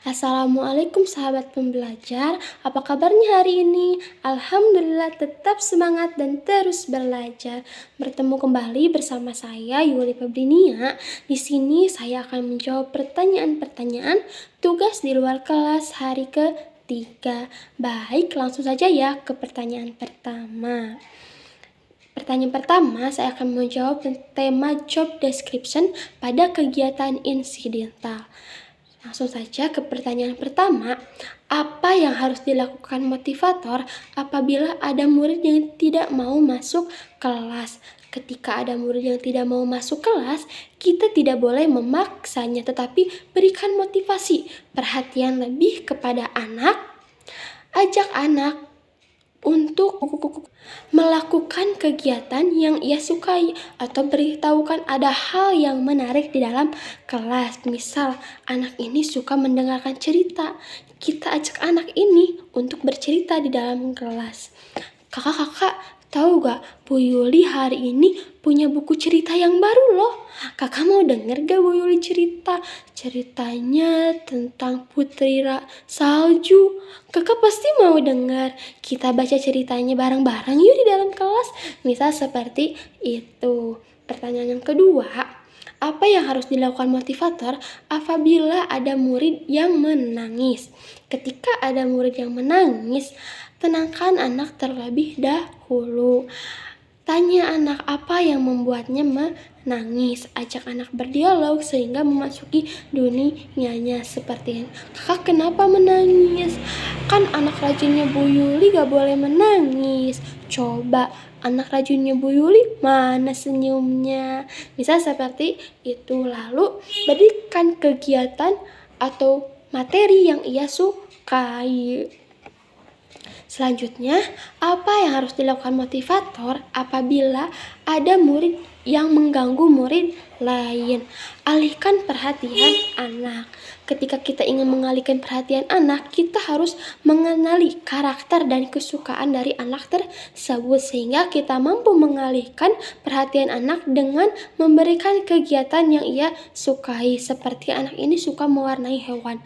Assalamualaikum sahabat pembelajar, apa kabarnya hari ini? Alhamdulillah tetap semangat dan terus belajar. Bertemu kembali bersama saya Yuli Febrinia. Di sini saya akan menjawab pertanyaan-pertanyaan tugas di luar kelas hari ketiga. Baik, langsung saja ya ke pertanyaan pertama. Pertanyaan pertama, saya akan menjawab tema job description pada kegiatan insidental. Langsung saja ke pertanyaan pertama, apa yang harus dilakukan motivator apabila ada murid yang tidak mau masuk kelas? Ketika ada murid yang tidak mau masuk kelas, kita tidak boleh memaksanya, tetapi berikan motivasi, perhatian lebih kepada anak, ajak anak untuk melakukan kegiatan yang ia sukai atau beritahukan ada hal yang menarik di dalam kelas. Misal, anak ini suka mendengarkan cerita. Kita ajak anak ini untuk bercerita di dalam kelas. Kakak, tahu gak? Bu Yuli hari ini punya buku cerita yang baru loh. Kakak mau denger gak Bu Yuli cerita? Ceritanya tentang Putri Salju. Kakak pasti mau dengar. Kita baca ceritanya bareng-bareng yuk di dalam kelas. Misal seperti itu. Pertanyaan yang kedua, apa yang harus dilakukan motivator apabila ada murid yang menangis? Ketika ada murid yang menangis, tenangkan anak terlebih dahulu. Tanya anak apa yang membuatnya menangis. Ajak anak berdialog sehingga memasuki dunianya. Seperti kakak kenapa menangis? Kan anak rajinnya Bu Yuli gak boleh menangis. Coba anak rajinnya Bu Yuli mana senyumnya? Bisa seperti itu. Lalu berikan kegiatan atau materi yang ia sukai. Selanjutnya, apa yang harus dilakukan motivator apabila ada murid yang mengganggu murid lain? Alihkan perhatian anak. Ketika kita ingin mengalihkan perhatian anak, kita harus mengenali karakter dan kesukaan dari anak tersebut sehingga kita mampu mengalihkan perhatian anak dengan memberikan kegiatan yang ia sukai. Seperti anak ini suka mewarnai hewan.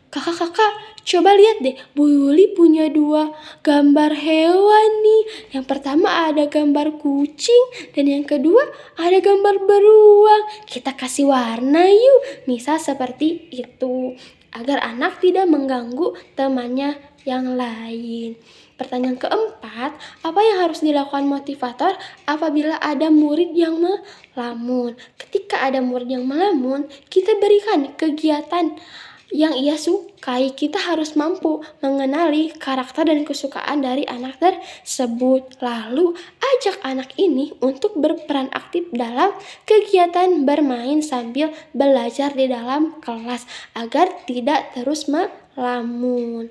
Kakak, coba lihat deh, Bu Yuli punya 2 gambar hewan nih. Yang pertama ada gambar kucing dan yang kedua ada gambar beruang. Kita kasih warna yuk. Misal seperti itu, agar anak tidak mengganggu temannya yang lain. Pertanyaan keempat, apa yang harus dilakukan motivator apabila ada murid yang melamun? Ketika ada murid yang melamun, kita berikan kegiatan yang ia sukai. Kita harus mampu mengenali karakter dan kesukaan dari anak tersebut. Lalu ajak anak ini untuk berperan aktif dalam kegiatan bermain sambil belajar di dalam kelas agar tidak terus melamun.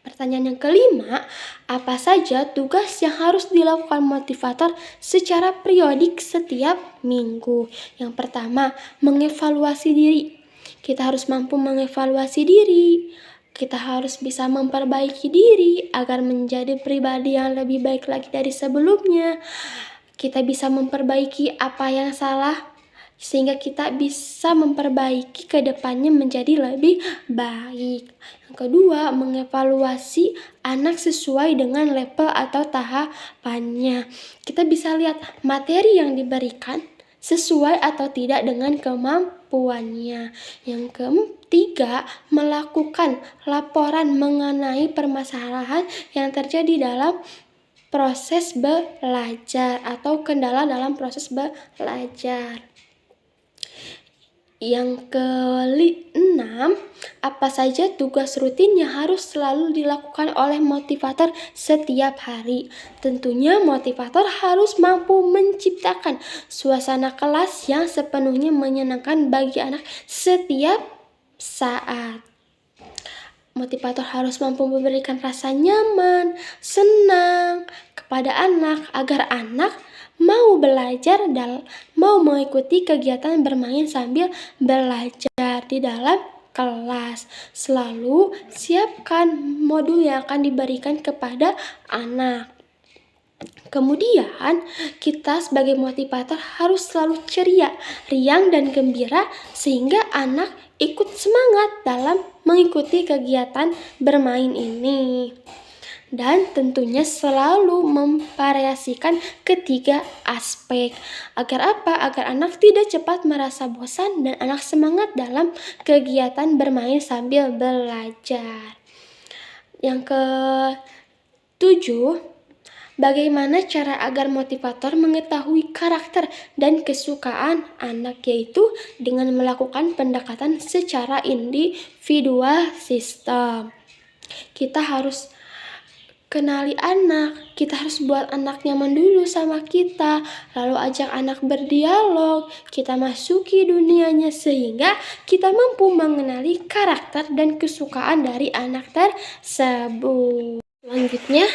Pertanyaan yang kelima, apa saja tugas yang harus dilakukan motivator secara periodik setiap minggu? Yang pertama, mengevaluasi diri. Kita harus mampu mengevaluasi diri. Kita harus bisa memperbaiki diri agar menjadi pribadi yang lebih baik lagi dari sebelumnya. Kita bisa memperbaiki apa yang salah sehingga kita bisa memperbaiki ke depannya menjadi lebih baik. Yang kedua, mengevaluasi anak sesuai dengan level atau tahapannya. Kita bisa lihat materi yang diberikan sesuai atau tidak dengan kemampuannya. Yang ketiga, melakukan laporan mengenai permasalahan yang terjadi dalam proses belajar atau kendala dalam proses belajar. Yang keenam, apa saja tugas rutin yang harus selalu dilakukan oleh motivator setiap hari? Tentunya motivator harus mampu menciptakan suasana kelas yang sepenuhnya menyenangkan bagi anak setiap saat. Motivator harus mampu memberikan rasa nyaman, senang kepada anak agar anak mau belajar dan mau mengikuti kegiatan bermain sambil belajar di dalam kelas. Selalu siapkan modul yang akan diberikan kepada anak. Kemudian kita sebagai motivator harus selalu ceria, riang dan gembira sehingga anak ikut semangat dalam mengikuti kegiatan bermain ini. Dan tentunya selalu memvariasikan ketiga aspek. Agar apa? Agar anak tidak cepat merasa bosan dan anak semangat dalam kegiatan bermain sambil belajar. Yang ke-7, bagaimana cara agar motivator mengetahui karakter dan kesukaan anak, yaitu dengan melakukan pendekatan secara individual sistem. Kita harus kenali anak, kita harus buat anak nyaman dulu sama kita, lalu ajak anak berdialog, kita masuki dunianya sehingga kita mampu mengenali karakter dan kesukaan dari anak tersebut. Selanjutnya,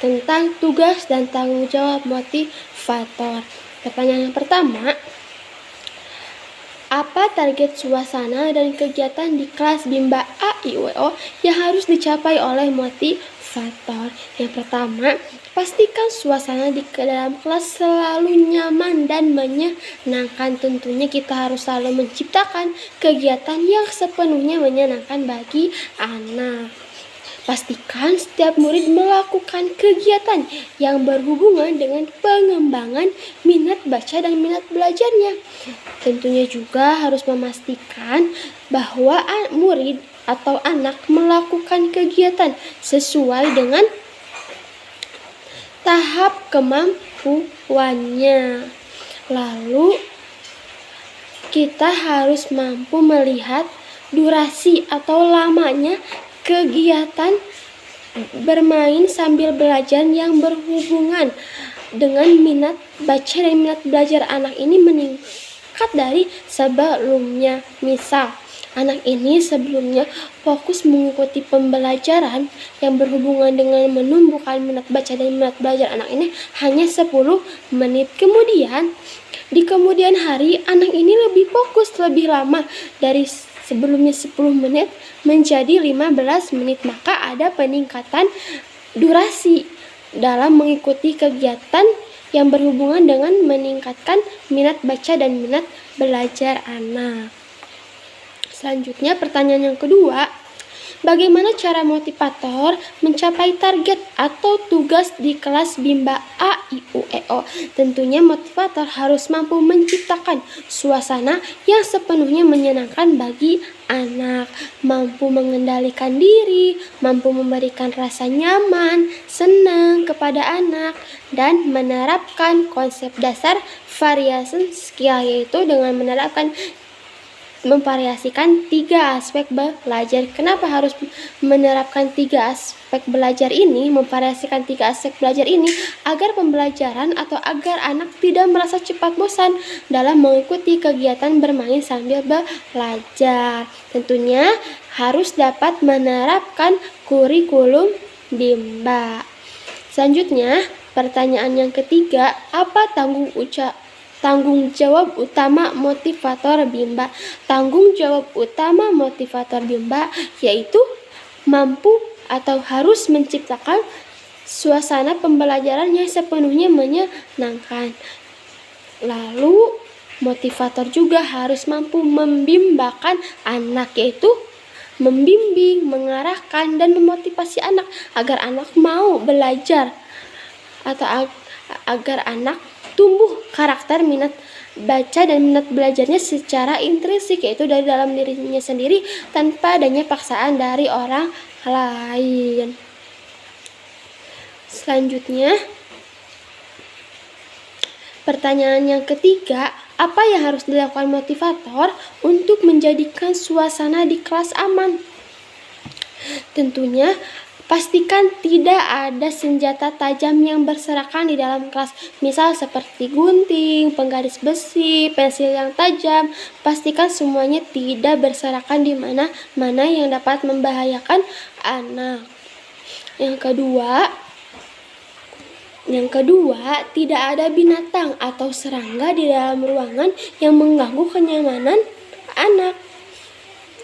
tentang tugas dan tanggung jawab motivator. Pertanyaan yang pertama, apa target suasana dan kegiatan di kelas Bimba AIUEO yang harus dicapai oleh motivator? Yang pertama, pastikan suasana di dalam kelas selalu nyaman dan menyenangkan. Tentunya kita harus selalu menciptakan kegiatan yang sepenuhnya menyenangkan bagi anak. Pastikan setiap murid melakukan kegiatan yang berhubungan dengan pengembangan minat baca dan minat belajarnya. Tentunya juga harus memastikan bahwa murid atau anak melakukan kegiatan sesuai dengan tahap kemampuannya. Lalu kita harus mampu melihat durasi atau lamanya kegiatan bermain sambil belajar yang berhubungan dengan minat baca dan minat belajar anak ini meningkat dari sebelumnya. Misal, anak ini sebelumnya fokus mengikuti pembelajaran yang berhubungan dengan menumbuhkan minat baca dan minat belajar anak ini hanya 10 menit. Kemudian, di kemudian hari, anak ini lebih fokus lebih lama dari sebelumnya 10 menit menjadi 15 menit. Maka ada peningkatan durasi dalam mengikuti kegiatan yang berhubungan dengan meningkatkan minat baca dan minat belajar anak. Selanjutnya, pertanyaan yang kedua, bagaimana cara motivator mencapai target atau tugas di kelas Bimba AIUEO? Tentunya motivator harus mampu menciptakan suasana yang sepenuhnya menyenangkan bagi anak, mampu mengendalikan diri, mampu memberikan rasa nyaman, senang kepada anak, dan menerapkan konsep dasar variation skill, yaitu dengan memvariasikan 3 aspek belajar. Kenapa harus menerapkan 3 aspek belajar ini, memvariasikan 3 aspek belajar ini? Agar pembelajaran atau agar anak tidak merasa cepat bosan dalam mengikuti kegiatan bermain sambil belajar. Tentunya harus dapat menerapkan kurikulum Bimba. Selanjutnya, pertanyaan yang ketiga, apa tanggung jawab utama motivator Bimba? Tanggung jawab utama motivator Bimba yaitu mampu atau harus menciptakan suasana pembelajaran yang sepenuhnya menyenangkan. Lalu motivator juga harus mampu membimbakan anak, yaitu membimbing, mengarahkan, dan memotivasi anak agar anak mau belajar atau agar anak tumbuh karakter minat baca dan minat belajarnya secara intrinsik, yaitu dari dalam dirinya sendiri tanpa adanya paksaan dari orang lain. Selanjutnya, pertanyaan yang ketiga, apa yang harus dilakukan motivator untuk menjadikan suasana di kelas aman? Tentunya pastikan tidak ada senjata tajam yang berserakan di dalam kelas. Misal seperti gunting, penggaris besi, pensil yang tajam. Pastikan semuanya tidak berserakan di mana-mana yang dapat membahayakan anak. Yang kedua, tidak ada binatang atau serangga di dalam ruangan yang mengganggu kenyamanan anak.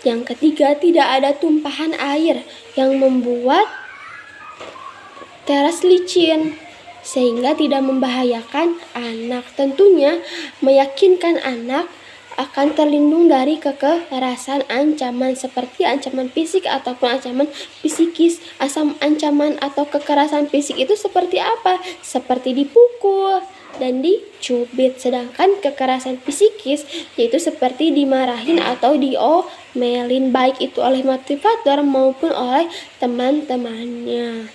Yang ketiga, tidak ada tumpahan air yang membuat teras licin sehingga tidak membahayakan anak. Tentunya meyakinkan anak akan terlindung dari kekerasan ancaman seperti ancaman fisik ataupun ancaman psikis. Ancaman atau kekerasan fisik itu seperti apa? Seperti dipukul dan dicubit. Sedangkan kekerasan psikis yaitu seperti dimarahin atau diomelin, baik itu oleh motivator maupun oleh teman-temannya.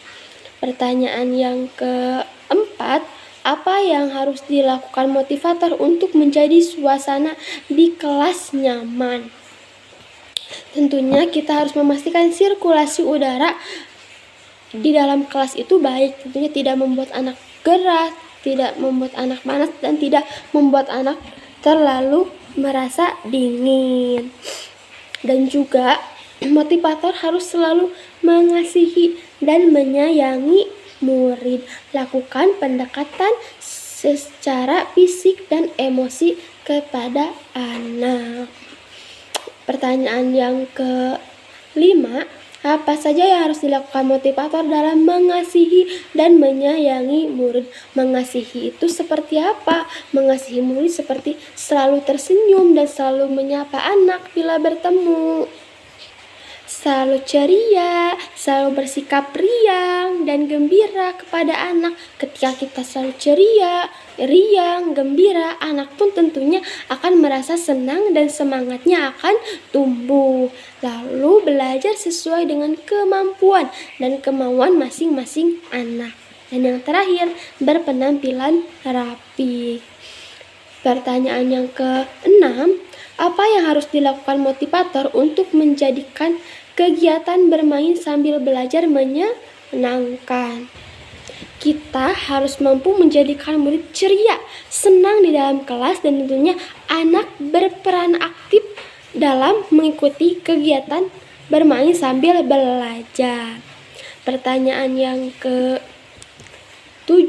Pertanyaan yang keempat, apa yang harus dilakukan motivator untuk menjadi suasana di kelas nyaman? Tentunya kita harus memastikan sirkulasi udara di dalam kelas itu baik. Tentunya tidak membuat anak gerah, tidak membuat anak panas, dan tidak membuat anak terlalu merasa dingin. Dan juga motivator harus selalu mengasihi dan menyayangi murid. Lakukan pendekatan secara fisik dan emosi kepada anak. Pertanyaan yang kelima, apa saja yang harus dilakukan motivator dalam mengasihi dan menyayangi murid? Mengasihi itu seperti apa? Mengasihi murid seperti selalu tersenyum dan selalu menyapa anak bila bertemu. Selalu ceria, selalu bersikap riang dan gembira kepada anak. Ketika kita selalu ceria, riang, gembira, anak pun tentunya akan merasa senang dan semangatnya akan tumbuh. Lalu belajar sesuai dengan kemampuan dan kemauan masing-masing anak. Dan yang terakhir, berpenampilan rapi. Pertanyaan yang keenam, apa yang harus dilakukan motivator untuk menjadikan kegiatan bermain sambil belajar menyenangkan? Kita harus mampu menjadikan murid ceria, senang di dalam kelas, dan tentunya anak berperan aktif dalam mengikuti kegiatan bermain sambil belajar. Pertanyaan yang ke-7,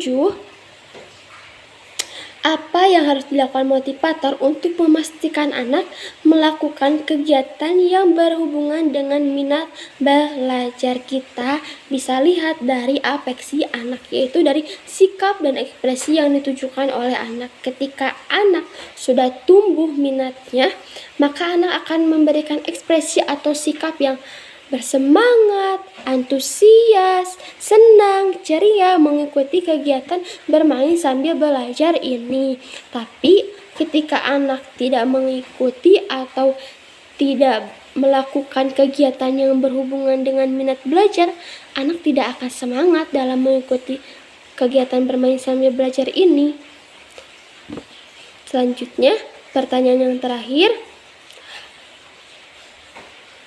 apa yang harus dilakukan motivator untuk memastikan anak melakukan kegiatan yang berhubungan dengan minat belajar? Kita bisa lihat dari afeksi anak, yaitu dari sikap dan ekspresi yang ditujukan oleh anak. Ketika anak sudah tumbuh minatnya, maka anak akan memberikan ekspresi atau sikap yang bersemangat, antusias, senang, ceria mengikuti kegiatan bermain sambil belajar ini. Tapi ketika anak tidak mengikuti atau tidak melakukan kegiatan yang berhubungan dengan minat belajar, anak tidak akan semangat dalam mengikuti kegiatan bermain sambil belajar ini. Selanjutnya, pertanyaan yang terakhir,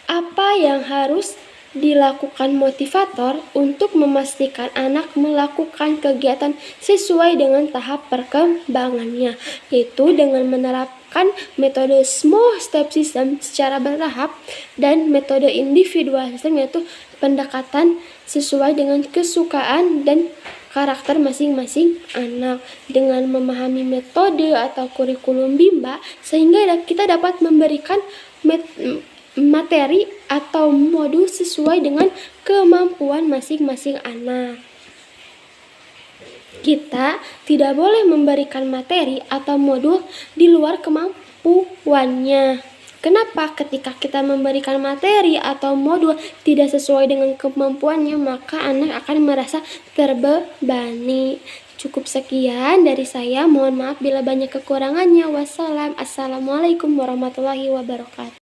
apa yang harus dilakukan motivator untuk memastikan anak melakukan kegiatan sesuai dengan tahap perkembangannya? Yaitu dengan menerapkan metode small step system secara bertahap dan metode individual system, yaitu pendekatan sesuai dengan kesukaan dan karakter masing-masing anak. Dengan memahami metode atau kurikulum Bimba, sehingga kita dapat memberikan materi atau modul sesuai dengan kemampuan masing-masing anak. Kita tidak boleh memberikan materi atau modul di luar kemampuannya. Kenapa? Ketika kita memberikan materi atau modul tidak sesuai dengan kemampuannya, maka anak akan merasa terbebani. Cukup sekian dari saya. Mohon maaf bila banyak kekurangannya. Wassalam. Assalamualaikum warahmatullahi wabarakatuh.